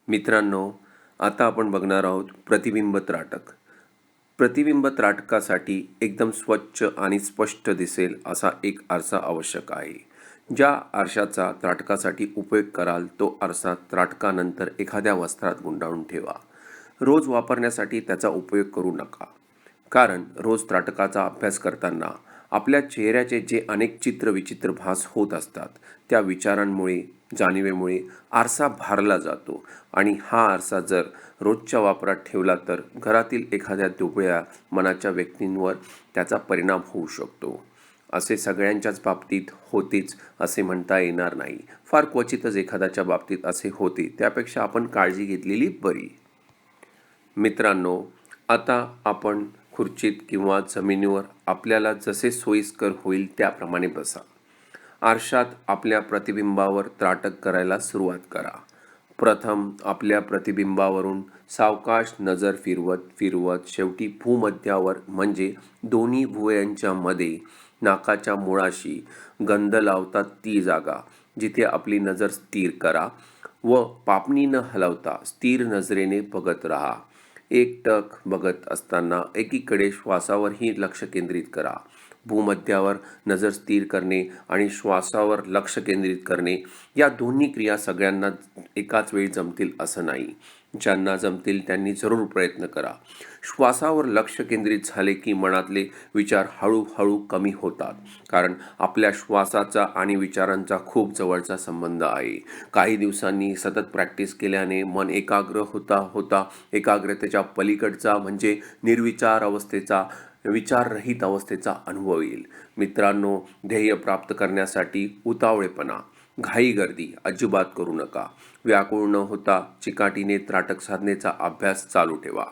मित्रांनो, आता आपण बघणार आहोत प्रतिबिंब त्राटक. प्रतिबिंब त्राटकासाठी एकदम स्वच्छ आणि स्पष्ट दिसेल असा एक आरसा आवश्यक आहे. ज्या आरशाचा त्राटकासाठी उपयोग कराल तो आरसा त्राटकानंतर एखाद्या वस्त्रात गुंडाळून ठेवा. रोज वापरण्यासाठी त्याचा उपयोग करू नका. कारण रोज त्राटकाचा अभ्यास करताना आपल्या चेहऱ्याचे जे अनेक चित्रविचित्र भास होत असतात त्या विचारांमुळे जाणिवेमुळे आरसा भारला जातो आणि हा आरसा जर रोजच्या वापरात ठेवला तर घरातील एखाद्या दुबळ्या मनाच्या व्यक्तींवर त्याचा परिणाम होऊ शकतो. असे सगळ्यांच्याच बाबतीत होतेच असे म्हणता येणार नाही. फार क्वचितच एखाद्याच्या बाबतीत असे होते, त्यापेक्षा आपण काळजी घेतलेली बरी. मित्रांनो, आता आपण खुर्चीत किंवा जमिनीवर आपल्याला जसे सोयीस्कर होईल त्याप्रमाणे बसा. आरशात आपल्या प्रतिबिंबावर त्राटक करायला सुरुवात करा. प्रथम आपल्या प्रतिबिंबावरून सावकाश नजर फिरवत फिरवत शेवटी भूमध्यावर म्हणजे दोन्ही भुवयांच्या मध्ये नाकाच्या मुळाशी गंध लावतात ती जागा जिथे आपली नजर स्थिर करा व पापणी न हलवता स्थिर नजरेने बघत राहा. एक टक बघत असताना एकीकडे श्वासावरही लक्ष केंद्रित करा. भूमध्यावर नजर स्थिर करणे आणि श्वासावर लक्ष केंद्रित करणे या दोन्ही क्रिया सगळ्यांना एकाच वेळी जमतील असं नाही. ज्यांना जमतील त्यांनी जरूर प्रयत्न करा. श्वासावर लक्ष केंद्रित झाले की मनातले विचार हळूहळू कमी होतात. कारण आपल्या श्वासाचा आणि विचारांचा खूप जवळचा संबंध आहे. काही दिवसांनी सतत प्रॅक्टिस केल्याने मन एकाग्र होता होता एकाग्रतेच्या पलीकडचा म्हणजे निर्विचार अवस्थेचा विचाररहित अवस्थेचा अनुभव येईल. मित्रांनो, ध्येय प्राप्त करण्यासाठी उतावळेपणा, घाईगर्दी अजिबात करू नका. व्याकुळ न होता चिकाटीने त्राटक साधनेचा अभ्यास चालू ठेवा.